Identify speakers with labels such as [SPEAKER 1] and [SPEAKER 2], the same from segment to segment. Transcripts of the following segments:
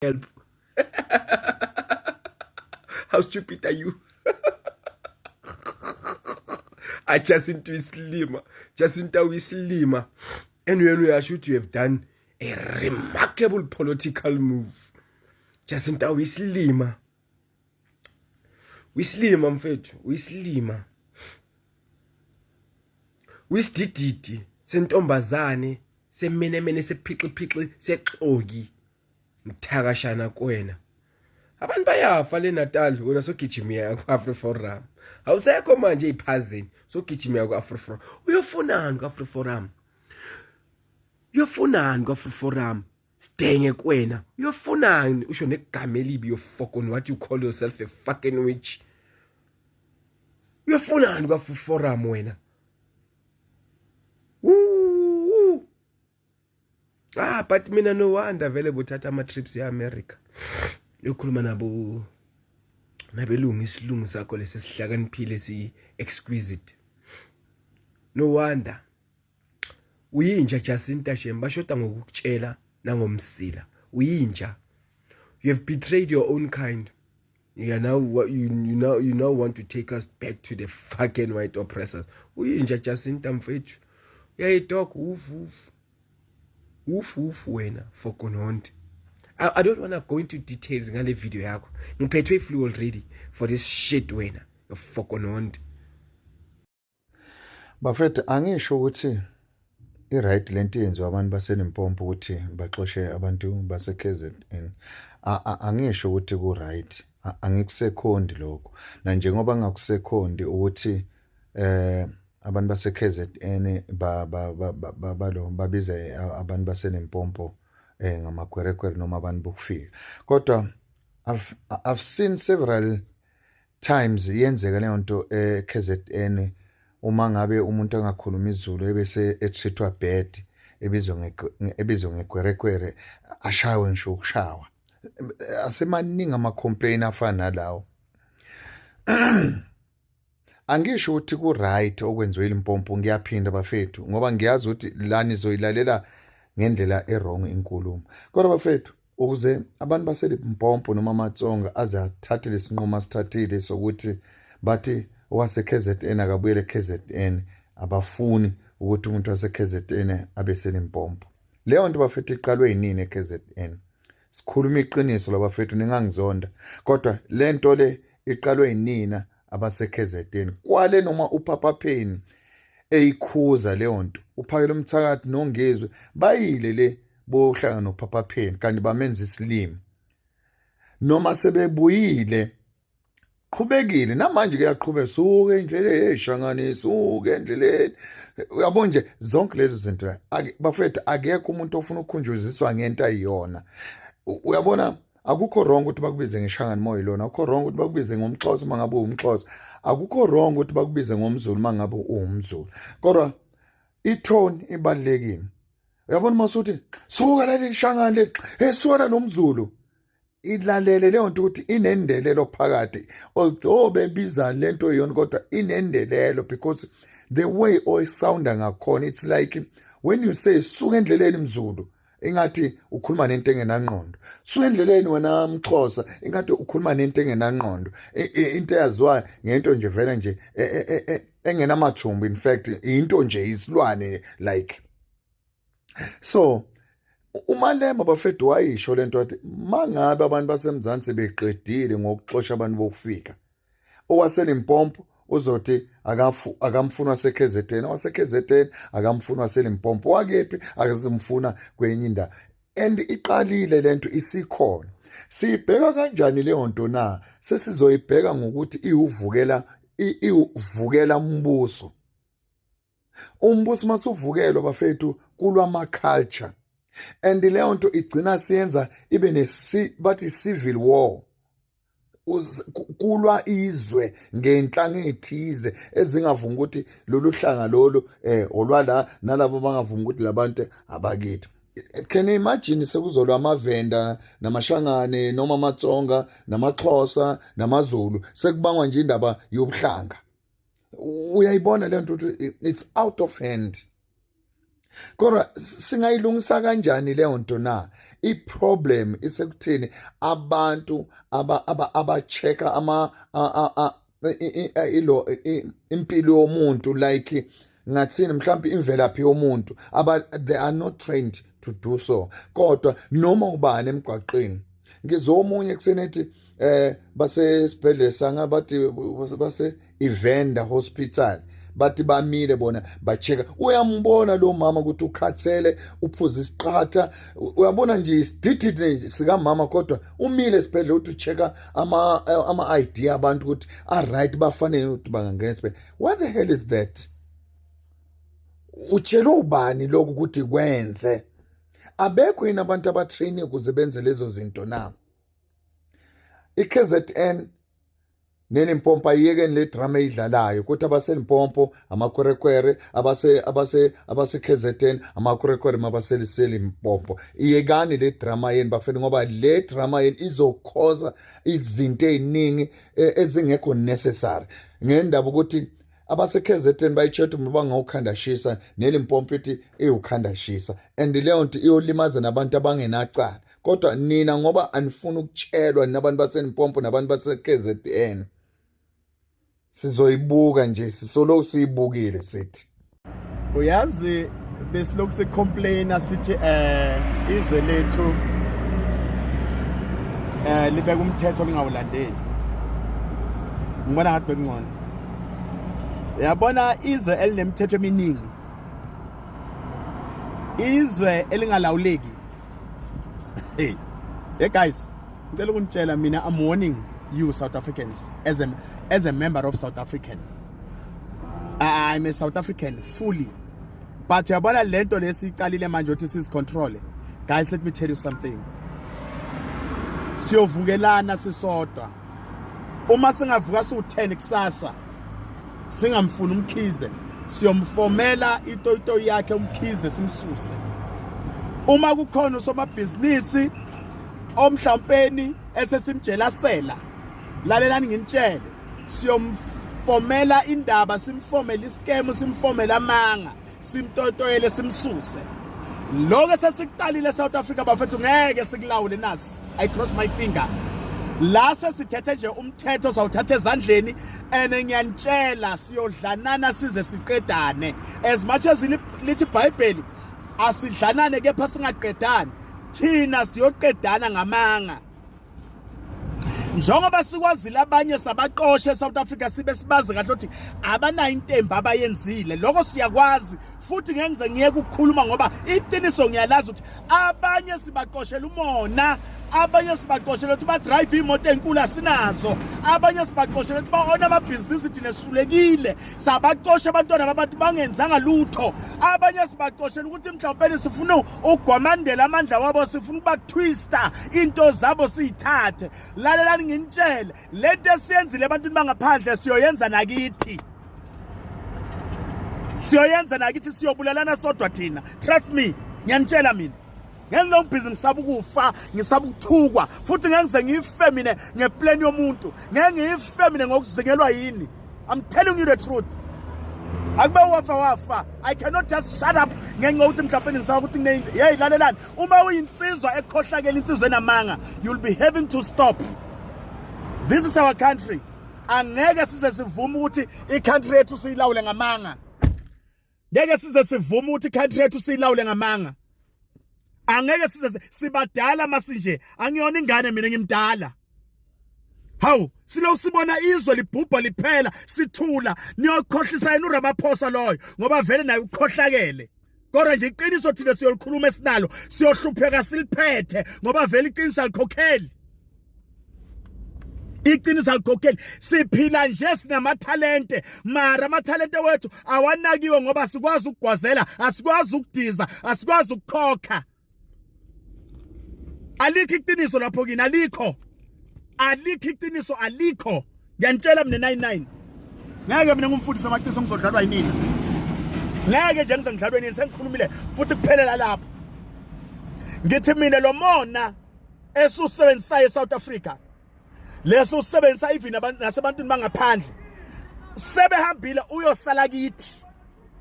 [SPEAKER 1] help. How stupid are you? I Jacinta Wislima. Jacinta Wislima. And when we are sure to have done a remarkable political move. Jacinta Wislima. Wislima mfethu, Wislima. Wisidididi sentombazane semenemene sephiqiphiqi sexoki mthakashana kwena. Abantu bayafa le Natal wena sogijimia ku AfriForum. Awusekho manje iphazeni sogijimia ku AfriForum. Uyofunani ku AfriForum? Uyofunani ku AfriForum? Stenge kwena. Uyofunani usho negama elibi yofokoni what you call yourself a fucking witch. Uyofunani ku AfriForum wena? But mina no wonder vele buthatha ama trips eAmerica. Yokhuluma nabo nabelungu isilungu sakho lesisihlakaniphile si exquisite. No wonder. Uyinja Jacinta Shem bashoda ngokukutshela nangomsila. Uyinja. You have betrayed your own kind. You are now you now want to take us back to the fucking white oppressors. Uyinja Jacinta mfethu. Uyayidog woof wena for kononde. I don't want to go into details ngale video yakho. Ngiphethwe flu already for this shit wena. You fucking on.
[SPEAKER 2] Bafethu angisho ukuthi i-right lento yenziwa abantu baseLimpopo ukuthi baxoshe abantu base-KZN. Angisho ukuthi ku-right. Angikusekhondi lokho. Na njengoba ngakusekhondi ukuthi abantu base-KZN babize abantu baseLimpopo ngamakwerekwere noma abantu bokufika. Kodwa I've seen several times yenzeka leyo nto KZN uma ngabe umuntu angakhuluma isiZulu ebese etreatwa bad ebizwe ngekwerekwere ashawe ngisho ukushawa. Asemaningi ama-complain afana nalawo. Angisho ukuthi ku-right okwenziwe eLimpopo ngiyaphinda bafethu ngoba ngiyazi ukuthi lani zoyilalela ngendlela errong inkulumo. Kodwa bafethu ukuze abantu baseLimpopo noma amaTsonga aze athathe lesinqumo asithathile sokuthi bathi owase-KZN akabuyele eKZN abafuni ukuthi umuntu wase-KZN abe seLimpopo. Leyo nto bafethu iqalwe yinini eKZN. Sikhuluma iqiniso labafethu ningangizonda. Kodwa le nto le iqalwe yinina abase-KZN. Kwale noma uPapa Penny eyikhuza leyo nto. Uphakela umthakathi nongezwe bayile le bohlanga noPapa Penny kanti bamenza isilimo. Noma sebebuyile qhubekile namanje kuyaqhubeka suke endleleni eshangane suke endleleni. Uyabona nje zonke lezo zinto bafethu akekho umuntu ofuna ukukhunjuziswa ngento ayiyona. Uyabona akukho wrong ukuthi bakubize ngeshangane moya lona, akukho wrong ukuthi bakubize ngomXhosa mangabe uwumXhosa, akukho wrong ukuthi bakubize ngomZulu mangabe uwumZulu. Kodwa itone ibalekile. Uyabona masuthi suka la lishangane esona nomZulu. Ilalele leyo nto ukuthi inendelelo phakathi. Although bebiza lento yona kodwa inendelelo because the way oyisounda ngakhona it's like when you say suka endleleni mZulu ingathi ukhuluma nento engenangqondo. Suka endleleni wena mXhosa ingathi ukhuluma nento engenangqondo. Into eyaziwa ngento nje vele nje engenamathumbu, in fact into nje isilwane like. So uMalemba bafethu wayisho lento athi mangabe abantu baseMzansi beqedile ngokuxosha abantu bokufika owaseLimpopo uzothi akamfuna waseKZN, waseKZN akamfuna waseLimpopo, wakephi akazimfuna kwenye indawo. And iqalile lento isikhona. Siyibheka kanjani leyo nto na? Sesizoyibheka ngokuthi iwuvukela umbuso. Umbuso masuvukelwa bafethu kulwa ama-culture. And leyo nto igcina siyenza ibe bathi civil war. Kulwa izwe ngenhlanga ethize ezingavuma ukuthi lolu hlanga lolu olwala nalabo bangavuma ukuthi labantu abakithi. Can you imagine sekuzolwa amavenda namashangane noma amaTsonga namaXhosa namaZulu sekubangwa nje indaba yobuhlanga. Uyayibona le nto ukuthi it's out of hand. Kodwa singayilungisa kanjani leyo nto na? i-problem isekuthini abantu aba-check-a impilo yomuntu like ngathini mhlawumbe imvelaphi yomuntu they are not trained to do so. Kodwa noma ubani emgwaqeni ngizomunye kusenethi basesibhedlela sangabathi base Evander Hospital bathi bamile bona bacheka, uyambona lo mama ukuthi ukhathele uphuza isiqatha, uyabona nje isidididi sika mama kodwa umile esibhedlela ukuthi ucheka ama ID abantu ukuthi right bafanele ukuthi bangangena esibhedlela. What the hell is that? Utshela ubani lokho ukuthi kwenze? Abekho yini abantu abatrain ukuze benze lezo zinto na? iKZN neLimpopo ayiyekeni le drama idlalayo ukuthi abaseLimpopo amakwerekwere abase KZN amakwerekwere mabaseLimpopo iyekani le drama yeni bafeni, ngoba le drama yeni izokhoza izinto eziningi ezingekho necessary ngendaba ukuthi abase KZN bayichetha umuntu bangawukhandashisa neLimpopo ithi eyukhandashisa and leyo nto iyolimaza nabantu abangenacala. Kodwa nina ngoba anifuna ukutshelwa nabantu baseLimpopo nabantu base KZN sizoyibuka nje, sisolo siyibukile sithi
[SPEAKER 3] uyazi besilokhu sicomplaina sithi izwe lethu libeka umthetho lingawulandeli. Ngibona ngathi bekungcono. Yabona izwe elinemithetho eminingi, izwe elingalawuleki. Hey guys, ngicela ukunitshela mina, I'm warning you South Africans as a member of South African. I'm a South African fully. But yabona lento lesicalile manje uthi sizicontrol. Guys, let me tell you something. Siyovukelana sisodwa. Uma singavuka su10 kusasa, singamfuna umkhize, siyomfomela itoyito yakhe umkhize simsuse. Uma kukhona usomabhizinisi omhlampeni esesimjelasela, lalelani nginitshele, siyomfomela indaba, simfomela iskemu, simfomela amanga, simtotoyele simsuse. Lokho sesikuqalile South Africa bafethu ngeke sikulawule nasi. I cross my finger. La sesithethe nje umthetho sawuthatha ezandleni ene ngiyanitshela siyodlanana size siqedane. As much as lithi iBhayibheli asidlanane kepha singaqedani, thina siyoqedana ngamanga. Njengoba sikwazile abanye sabaqoshe South Africa sibe sibazi kahle ukuthi abanayo intemba abayenzile, lokho siyakwazi futhi ngeke ngize ngiyeke ukukhuluma ngoba iqiniso ngiyalazi ukuthi abanye sibaqoshela umona, abanye sibaqoshela ukuthi ba drive imoto enkulu asinazo, abanye sibaqoshela ukuthi ba own amabhizinisi thina sihlulekile, sabaqosha abantwana babantu bangenzanga lutho, abanye sibaqoshela ukuthi mhlawumbe sifuna ukugwamandela amandla wabo, sifuna ukubatwister into zabo siyithathe. Lalelani ngintshele, lento esiyenzile abantu bangaphandle siyoyenza nakithi. Siyoyenza nakithi, siyobulalana sodwa thina. Trust me, ngiyanitshela mina. Ngelo business ngisaba ukufa, ngisaba ukuthukwa, futhi ngeke ngize ngife mina ngeplan yomuntu. Ngeke ngife mina ngokuzingelwa yini. I'm telling you the truth. Akube wafa. I cannot just shut up ngenxa ukuthi mhlawumbe ngisaba ukuthi kunento. Hey lalelani, uma uyinsizwa ekhohlakela insizwe enamanga, you'll be having to stop. This is our country. Angeke size sivume ukuthi i-country yethu siyilawule ngamanga. Ngeke size sivume ukuthi i-country yethu siyilawule ngamanga. Angeke size sibadala masinje. Angiyona ingane mina ngimdala. Hawu, silo sibona izwe libhubha liphela, sithula, niyokhohlisa yena uRamaphosa loyo ngoba vele naye ukhohlakele. Kodwa nje iqiniso thina siyolikhuluma esinalo, siyohlupheka siliphethe ngoba vele iqiniso alikhokheli. Iqiniso alikhokheli. Siphila nje sinamatalente, mara amathalente wethu awanakiwe ngoba sikwazi ukugwazela, asikwazi ukudiza, asikwazi ukukhokha. Alikho iqiniso lapho kini, alikho. Alikho iqiniso, alikho. Ngiyanitshela mina 99. Ngeke mina ngumfundisi amaqiniso ngizodlalwa yini. Ngeke nje ngizengidlalwe yini, sengikhulumile futhi kuphelela lapho. Ngithi mina lo mona esusebenzisayo eSouth Africa, leso usebenzisa even nasebantwini bangaphandle, sebehambile uyosala kithi,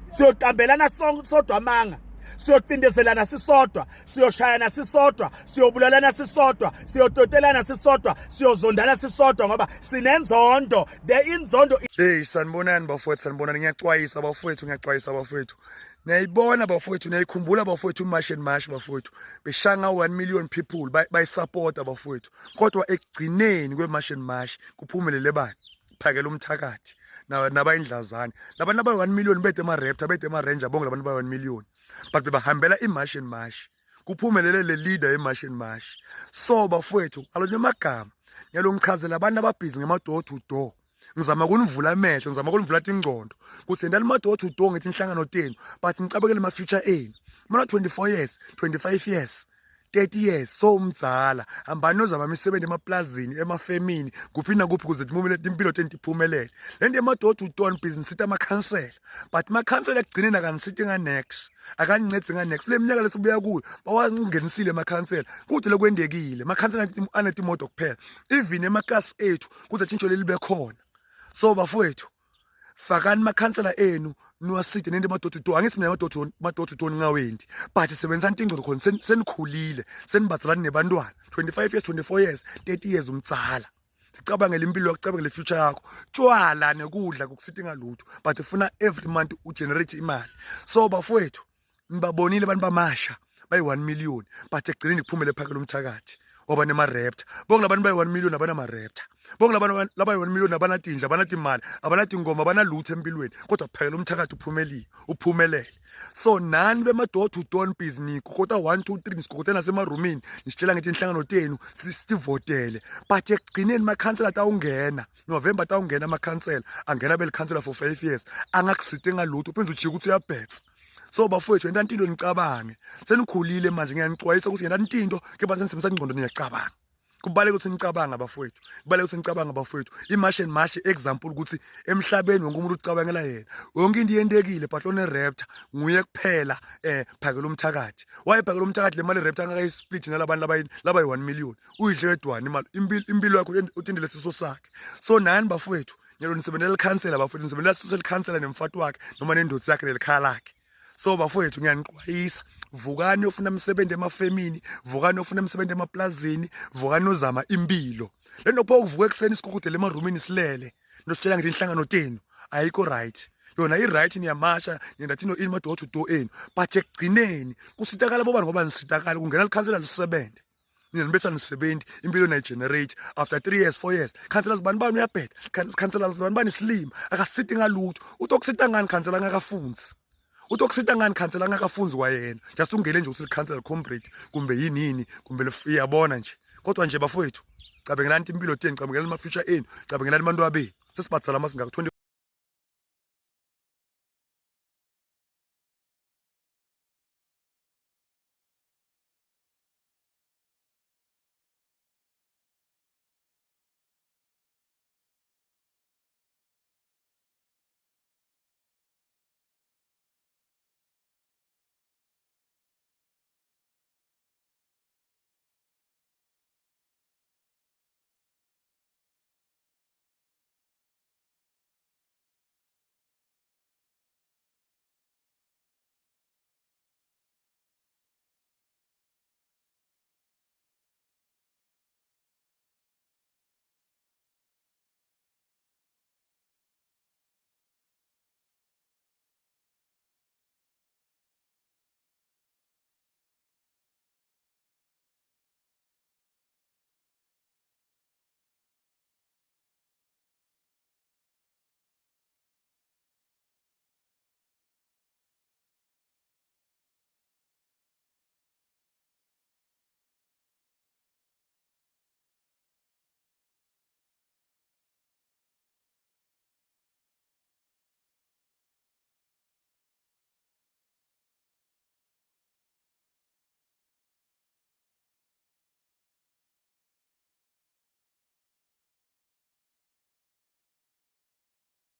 [SPEAKER 3] siyoqambelana sodwa amanga, siyocindezelana sisodwa, siyoshayana sisodwa, siyobulalana sisodwa, siyototelana sisodwa, siyozondana sisodwa ngoba sinenzondo. The inzondo.
[SPEAKER 4] Hey sanibonani bafowethu, sanibonani, ngiyacwayisa bafowethu. Niyayibona bafowethu, niyayikhumbula bafowethu uMash and Mash bafowethu. Beshanga 1 million people bayisupporta bafowethu. Kodwa ekugcineni kweMash and Mash kuphumelele bani? Phakela umthakathi nabayindlazane. Labantu abayi 1 million bethe ama-raptor, bethe ama-ranger, bonke labantu abayi 1 million. But bebahambela iMash and Mash. Kuphumelele le leader yeMash and Mash. So bafowethu, alonye amagama. Ngiyalongichazela abantu ababhizi ngema-door to door. Ngizama ukunivula amehlo, ngizama ukunivula ingqondo. Kuthi ndani ama-door to door ngithi inhlangano tenu, but ngicabekele ama-future enu. Mina 24 years, 25 years, 30 years, so umdzala. Hambani nozama imisebenzi emaplazini, emafemini, kuphi nakuphi ukuze impilo tenu iphumelele. Le nto ema-door to door business sithi amakhansela. But amakhansela ekugcineni akanisithi nga-next. Akanincedi nga-next. Le minyaka lesibuya kuyo, bawangenisile amakhansela. Kuthi lokwendekile, amakhansela anetimoto kuphela. Even emakasi ethu, kuthi atshintsho leli libe khona. So bafowethu, fakani makhansela enu niwasithi nento ema-door to door. Angithi mina ama-door to door ningawendi, but sebenzisani ingqondo khona senikhulile, senibadzalani nebantwana 25 years, 24 years, 30 years umdzala. Sicabangela impilo yakho, cabangela future yakho. Tshwala nekudla kukusithi ngalutho, but ufuna every month ugenerate imali. So bafowethu, nibabonile abantu bamasha bayi 1 million, but ekugcineni kuphumele phakela umthakathi oba nema-raptor. Bonke labantu bayi 1 million abanama-raptor. Bonke labantu labayi 1 million abanatindla, abanatimali, abanatingoma, abanalutho empilweni, kodwa phakela umthakathi uphumelele. So nani bema-door to door business kodwa 1 2 3 nisigokotela nasemarumini, nisitshela ngithi inhlangano tenu sivotele. But ekugcineni amakhansela atawungena, November atawungena amakhansela, angena belikhansela for 5 years, angakusithi ngalutho, uphinde ujike ukuthi uyabhetha. So bafowethu, yenta into nicabange. Senikhulile manje, ngiyanicwayisa ukuthi yenta into ke bani senisebenzisa ingqondo niyacabanga. Kubaleka ukuthi nicabanga bafowethu. Kubaleka ukuthi nicabanga bafowethu. iMash and Mash example ukuthi emhlabeni wonke umuntu ucabangela yena. Wonke into yendekile but one raptor nguye kuphela phakela umthakathi. Wayephakela umthakathi le mali raptor angakayisplit nalabantu labayi 1 million. Uyidle wedwana imali. Impilo yakho utindele siso sakhe. So nani bafowethu, ngiyalo nisebenzela ikhansela bafowethu, nisebenzela social counselor nemfati wakhe noma nendodza yakhe nelikhaya lakhe. So bafowethu, ngiyaniqwayisa, vukani ofuna imisebenzi emafemini, vukani ofuna imisebenzi emaplazini, vukani ozama impilo. Le nto pho ukuvuka ekseni isikukudele emarumini silele, nositshela ngithi inhlangano tenu ayikho right. Yona i-right niyamasha, niyendathi ino-door to door enu, but ekugcineni kusitakala bobani ngoba nisitakala, kungena likhansela lisebenze. Nina bese nisebenzi, impilo nayigenerate after 3 years, 4 years. Khansela zibani bani uyabheda, khansela zibani bani slim, akasithi ngalutho. Uthi okusita ngani khansela angakafunzi. Uthi okusita ngani khansela angakafunzi kwayena. Just ungele nje uthi khansela comrade kumbe yini kumbe iyabona nje. Kodwa nje bafowethu, cabengelani impilo tenu, cabengelani ama future enu, cabengelani abantu abenu. Sesibhadzala masingaka 20